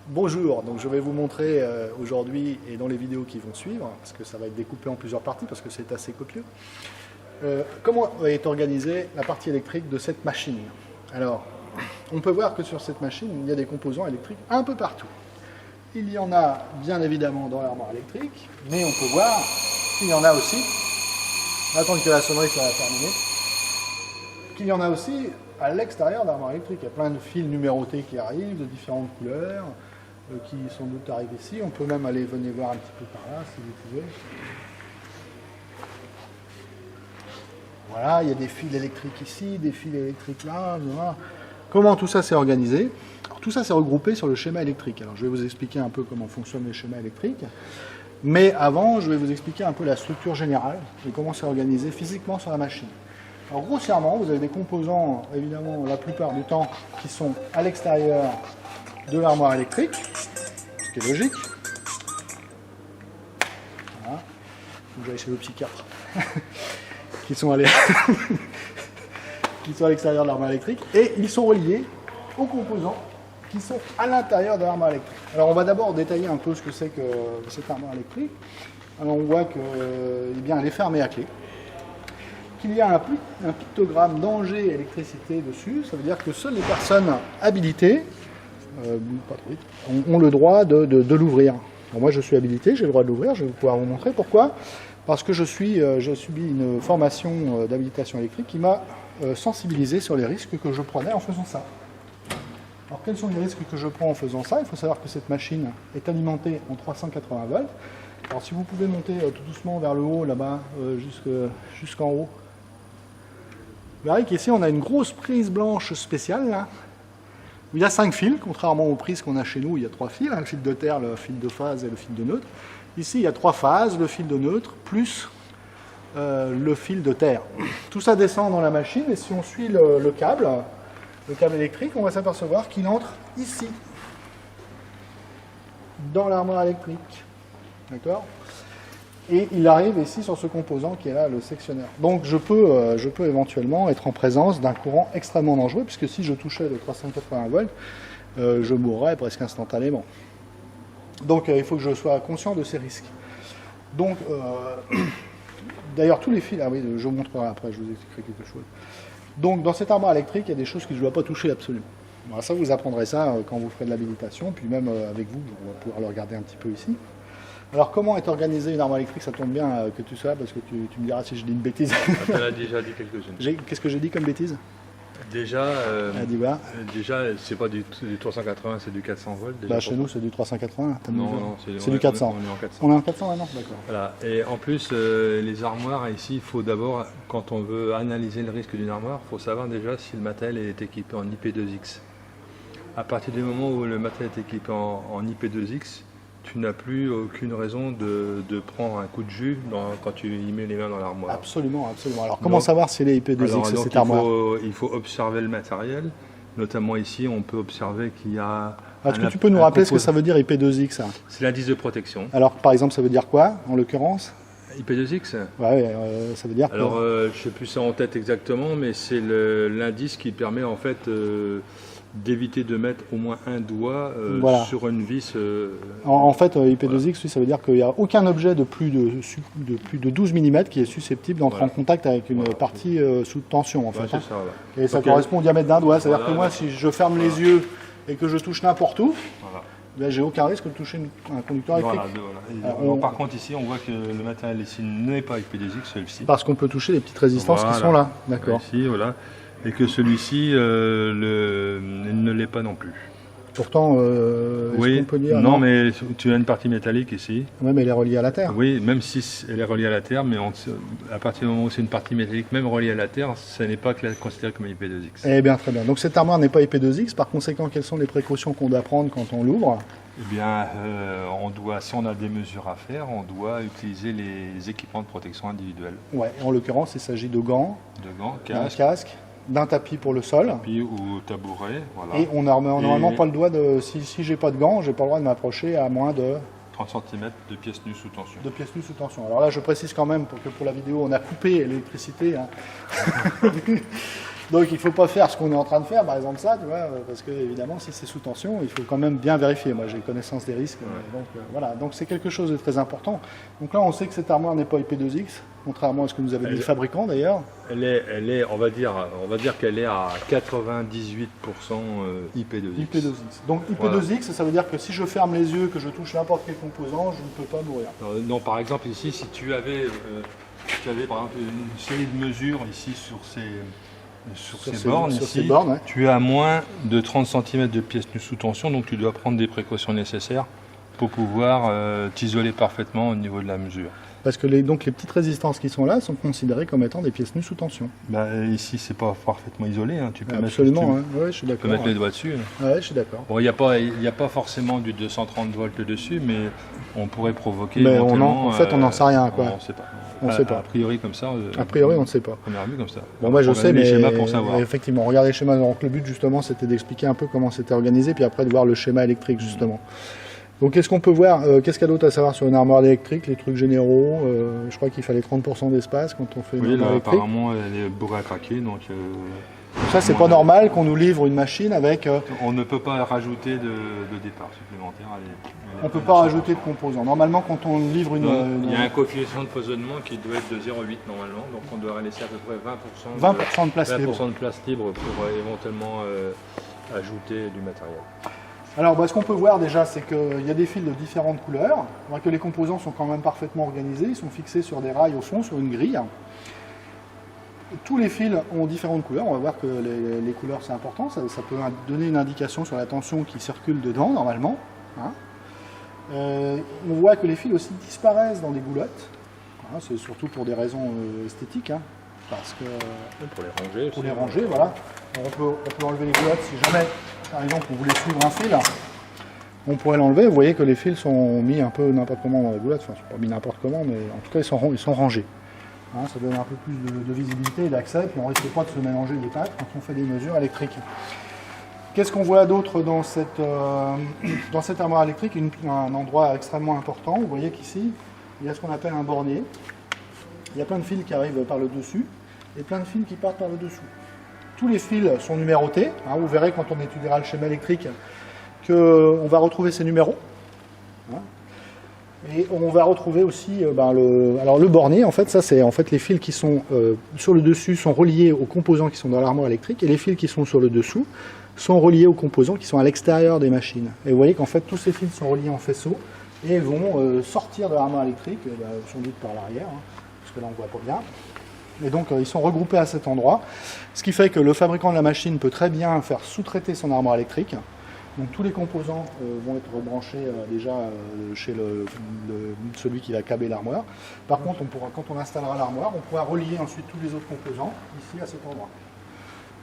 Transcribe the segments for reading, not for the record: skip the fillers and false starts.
Bonjour, donc je vais vous montrer aujourd'hui et dans les vidéos qui vont suivre, parce que ça va être découpé en plusieurs parties, parce que c'est assez copieux, comment est organisée la partie électrique de cette machine. Alors, on peut voir que sur cette machine, il y a des composants électriques un peu partout. Il y en a bien évidemment dans l'armoire électrique, mais on peut voir qu'il y en a aussi, on va attendre que la sonnerie soit terminée, qu'il y en a aussi à l'extérieur de l'armoire électrique. Il y a plein de fils numérotés qui arrivent, de différentes couleurs, qui sans doute arrivent ici. On peut même aller, venez voir un petit peu par là, si vous pouvez. Voilà, il y a des fils électriques ici, des fils électriques là. Voilà. Comment tout ça s'est organisé? Alors, tout ça s'est regroupé sur le schéma électrique. Alors, je vais vous expliquer un peu comment fonctionnent les schémas électriques. Mais avant, je vais vous expliquer un peu la structure générale et comment c'est organisé physiquement sur la machine. Alors, grossièrement, vous avez des composants, évidemment, la plupart du temps, qui sont à l'extérieur de l'armoire électrique, ce qui est logique. Voilà. Faut que j'aille chez le psychiatre. qui sont à l'extérieur de l'armoire électrique. Et ils sont reliés aux composants qui sont à l'intérieur de l'armoire électrique. Alors, on va d'abord détailler un peu ce que c'est que cette armoire électrique. Alors, on voit que, eh bien, elle est fermée à clé. Qu'il y a un pictogramme danger électricité dessus, ça veut dire que seules les personnes habilitées ont le droit de l'ouvrir. Moi je suis habilité, j'ai le droit de l'ouvrir, je vais pouvoir vous montrer pourquoi. Parce que j'ai subi une formation d'habilitation électrique qui m'a sensibilisé sur les risques que je prenais en faisant ça. Alors quels sont les risques que je prends en faisant ça? Il faut savoir que cette machine est alimentée en 380 volts. Alors si vous pouvez monter tout doucement vers le haut, là-bas, jusqu'en haut. Vous verrez qu'ici, on a une grosse prise blanche spéciale, là, où il y a 5 fils, contrairement aux prises qu'on a chez nous, où il y a 3 fils, hein, le fil de terre, le fil de phase et le fil de neutre. Ici, il y a 3 phases, le fil de neutre, plus le fil de terre. Tout ça descend dans la machine, et si on suit le câble électrique, on va s'apercevoir qu'il entre ici, dans l'armoire électrique. D'accord ? Et il arrive ici sur ce composant qui est là, le sectionneur. Donc je peux éventuellement être en présence d'un courant extrêmement dangereux, puisque si je touchais le 380 volts, je mourrais presque instantanément. Donc il faut que je sois conscient de ces risques. Donc, d'ailleurs tous les fils, ah oui, je vous montrerai après, je vous expliquerai quelque chose. Donc dans cette armoire électrique, il y a des choses que je ne dois pas toucher absolument. Alors, ça, vous apprendrez ça quand vous ferez de l'habilitation, puis même avec vous, on va pouvoir le regarder un petit peu ici. Alors, comment est organisée une armoire électrique? Ça tombe bien que tu sois là, parce que tu me diras si je dis une bêtise. Tu en as déjà dit quelques-unes. Qu'est-ce que j'ai dit comme bêtise? Déjà, déjà c'est pas du 380, c'est du 400 volts. Déjà, bah, chez nous, c'est du 380. Non, c'est du 400. On est en 400. On est en 400 maintenant, d'accord. Voilà. Et en plus, les armoires, ici, il faut d'abord, quand on veut analyser le risque d'une armoire, il faut savoir déjà si le matériel est équipé en IP2X. À partir du moment où le matériel est équipé en IP2X, tu n'as plus aucune raison de prendre un coup de jus quand tu y mets les mains dans l'armoire. Absolument, absolument. Alors comment savoir si elle est IP2X cette armoire? Il faut observer le matériel. Notamment ici, on peut observer qu'il y a... Est-ce que tu peux nous rappeler ce que ça veut dire IP2X? C'est l'indice de protection. Alors par exemple, ça veut dire quoi en l'occurrence? IP2X? Ouais, ça veut dire quoi? Alors je ne sais plus ça en tête exactement, mais c'est l'indice qui permet en fait... d'éviter de mettre au moins un doigt voilà. Sur une vis. En fait, IP2X, voilà. Ça veut dire qu'il n'y a aucun objet de plus de 12 mm qui est susceptible d'entrer en contact avec une partie sous tension. En fait, ça, voilà. Et ça correspond au diamètre d'un doigt. C'est-à-dire que moi, si je ferme les yeux et que je touche n'importe où, ben, j'ai aucun risque de toucher un conducteur électrique. Alors, par contre, ici, on voit que le matériel ici n'est pas IP2X, celui-ci. Parce qu'on peut toucher les petites résistances qui sont là. D'accord. Ici, voilà. Et que celui-ci ne l'est pas non plus. Pourtant, oui, on peut dire, non, mais tu as une partie métallique ici. Oui, mais elle est reliée à la Terre. Oui, même si elle est reliée à la Terre, mais à partir du moment où c'est une partie métallique, même reliée à la Terre, ça n'est pas considéré comme IP2X. Eh bien, très bien. Donc cette armoire n'est pas IP2X. Par conséquent, quelles sont les précautions qu'on doit prendre quand on l'ouvre? Eh bien, si on a des mesures à faire, on doit utiliser les équipements de protection individuelle. Ouais, en l'occurrence, il s'agit de gants, casque, d'un tapis pour le sol. Tapis ou tabouret, voilà. Et on n'a normalement pas le droit de... Si j'ai pas de gants, j'ai pas le droit de m'approcher à moins de... 30 cm de pièces nues sous tension. De pièces nues sous tension. Alors là, je précise quand même, pour la vidéo, on a coupé l'électricité. Hein. Donc il ne faut pas faire ce qu'on est en train de faire, par exemple ça, tu vois, parce que évidemment si c'est sous tension, il faut quand même bien vérifier. Moi j'ai connaissance des risques, donc voilà. Donc c'est quelque chose de très important. Donc là on sait que cette armoire n'est pas IP2X, contrairement à ce que nous avait dit le fabricant d'ailleurs. Elle est, on va dire qu'elle est à 98% IP2X. IP2X. Donc IP2X, ça veut dire que si je ferme les yeux, que je touche n'importe quel composant, je ne peux pas mourir. Non, par exemple ici, si tu avais par exemple une série de mesures ici sur ces bornes, ouais. Tu as moins de 30 cm de pièces nues sous tension, donc tu dois prendre des précautions nécessaires pour pouvoir t'isoler parfaitement au niveau de la mesure. Parce que les petites résistances qui sont là sont considérées comme étant des pièces nues sous tension. Ici, c'est pas parfaitement isolé. Hein. Tu peux absolument, je suis d'accord. Tu peux mettre les doigts dessus. Ouais, je suis d'accord. Bon, il n'y a pas forcément du 230 volts dessus, mais on pourrait provoquer. Mais en fait, on n'en sait rien, quoi. On ne sait pas. On sait pas. A priori, comme ça. A priori, on ne sait pas. Première vue, comme ça. Bon, moi, je sais, mais schémas pour savoir. Effectivement, regardez les schémas. Donc, le but, justement, c'était d'expliquer un peu comment c'était organisé, puis après de voir le schéma électrique, justement. Donc qu'est-ce qu'on peut voir, qu'est-ce qu'il y a d'autre à savoir sur une armoire électrique, les trucs généraux, je crois qu'il fallait 30% d'espace quand on fait une armoire électrique. Apparemment elle est bourrée à craquer, donc... ça c'est pas normal qu'on nous livre une machine avec... On ne peut pas rajouter de départ supplémentaire. On ne peut pas rajouter de composants. Normalement quand on livre il y a un coefficient de foisonnement qui doit être de 0,8 normalement, donc on doit laisser à peu près 20% de place libre. 20% de place libre pour éventuellement ajouter du matériel. Alors, ce qu'on peut voir déjà, c'est qu'il y a des fils de différentes couleurs. On voit que les composants sont quand même parfaitement organisés. Ils sont fixés sur des rails au fond, sur une grille. Tous les fils ont différentes couleurs. On va voir que les couleurs, c'est important. Ça peut donner une indication sur la tension qui circule dedans, normalement. Hein. On voit que les fils aussi disparaissent dans des goulottes. Hein, c'est surtout pour des raisons esthétiques. Hein, parce que, pour les ranger. Pour les ranger, voilà. On peut enlever les goulottes si jamais... Par exemple, on voulait suivre un fil, on pourrait l'enlever. Vous voyez que les fils sont mis un peu n'importe comment dans la goulotte. Enfin, ils ne sont pas mis n'importe comment, mais en tout cas, ils sont rangés. Hein, ça donne un peu plus de visibilité et d'accès, puis on ne risque pas de se mélanger les tâches quand on fait des mesures électriques. Qu'est-ce qu'on voit d'autre dans cette armoire électrique? Un endroit extrêmement important. Vous voyez qu'ici, il y a ce qu'on appelle un bornier. Il y a plein de fils qui arrivent par le dessus et plein de fils qui partent par le dessous. Tous les fils sont numérotés. Hein, vous verrez quand on étudiera le schéma électrique qu'on va retrouver ces numéros. Hein, et on va retrouver aussi le bornier. En fait, ça c'est en fait les fils qui sont sur le dessus sont reliés aux composants qui sont dans l'armoire électrique et les fils qui sont sur le dessous sont reliés aux composants qui sont à l'extérieur des machines. Et vous voyez qu'en fait tous ces fils sont reliés en faisceau et vont sortir de l'armoire électrique, sans doute par l'arrière, hein, parce que là on ne voit pas bien. Et donc ils sont regroupés à cet endroit, ce qui fait que le fabricant de la machine peut très bien faire sous-traiter son armoire électrique. Donc tous les composants vont être rebranchés déjà chez celui qui va câbler l'armoire. Par contre, quand on installera l'armoire, on pourra relier ensuite tous les autres composants ici à cet endroit.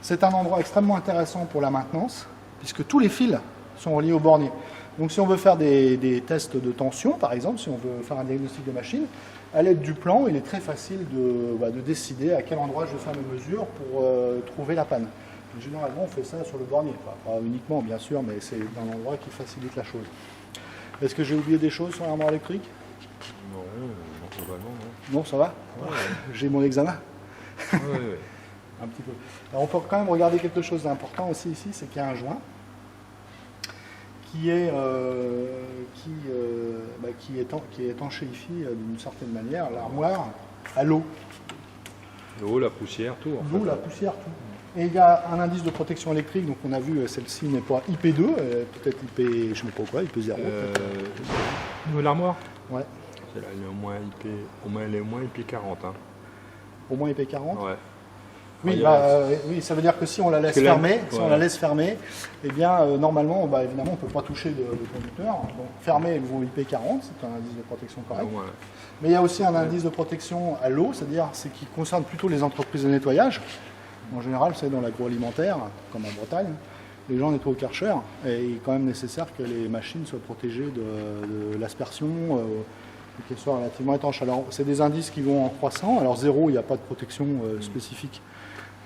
C'est un endroit extrêmement intéressant pour la maintenance, puisque tous les fils sont reliés au bornier. Donc si on veut faire des tests de tension, par exemple, si on veut faire un diagnostic de machine, à l'aide du plan, il est très facile de décider à quel endroit je vais faire mes mesures pour trouver la panne. Généralement, on fait ça sur le bornier. Enfin, pas uniquement, bien sûr, mais c'est un endroit qui facilite la chose. Est-ce que j'ai oublié des choses sur l'armoire électrique? Non, globalement, non. Non, ça va ouais. J'ai mon examen ouais. Un petit peu. Alors, on peut quand même regarder quelque chose d'important aussi ici, c'est qu'il y a un joint qui étanchéifie d'une certaine manière l'armoire à l'eau. L'eau, la poussière, tout. L'eau, la poussière, tout. Et il y a un indice de protection électrique, donc on a vu celle-ci n'est pas IP2, peut-être IP, je ne sais pas quoi, IP0. Au niveau de l'armoire? Ouais. Celle-là, elle est au moins IP40. Hein. Au moins IP40? Ouais. Oui, oui, ça veut dire que si on la laisse fermer, eh bien, normalement, évidemment, on ne peut pas toucher le conducteur. Donc, fermer, elle vaut IP40, c'est un indice de protection correct. Ouais. Mais il y a aussi un indice de protection à l'eau, c'est-à-dire qui concerne plutôt les entreprises de nettoyage. En général, c'est dans l'agroalimentaire, comme en Bretagne. Les gens nettoient au Karcher et il est quand même nécessaire que les machines soient protégées de l'aspersion et qu'elles soient relativement étanches. Alors, c'est des indices qui vont en croissant. Alors, 0, il n'y a pas de protection spécifique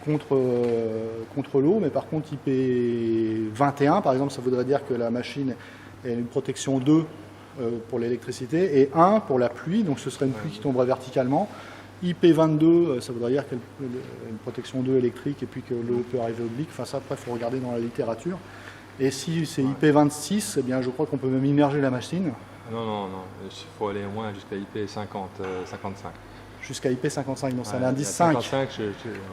contre l'eau, mais par contre IP21 par exemple, ça voudrait dire que la machine a une protection 2 pour l'électricité et 1 pour la pluie, donc ce serait une pluie qui tomberait verticalement IP22, ça voudrait dire qu'il y a une protection 2 électrique et puis que l'eau peut arriver oblique. Enfin, ça, après, il faut regarder dans la littérature. Et si c'est IP26, eh bien, je crois qu'on peut même immerger la machine. Non, non, non. Il faut aller au moins jusqu'à IP50, 55. Jusqu'à IP55, donc c'est Ouais, l'indice 5. 55,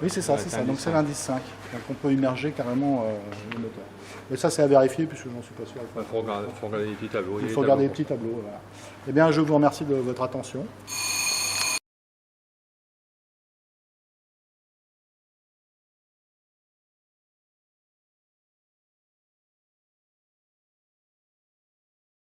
Oui, c'est ça, ouais, c'est ça. l'indice Donc c'est 5. l'indice 5. Donc on peut immerger carrément le moteur. Mais ça, c'est à vérifier puisque j'en suis pas sûr. Il faut regarder les petits tableaux. Il faut regarder les petits tableaux. Voilà. Eh bien, je vous remercie de votre attention.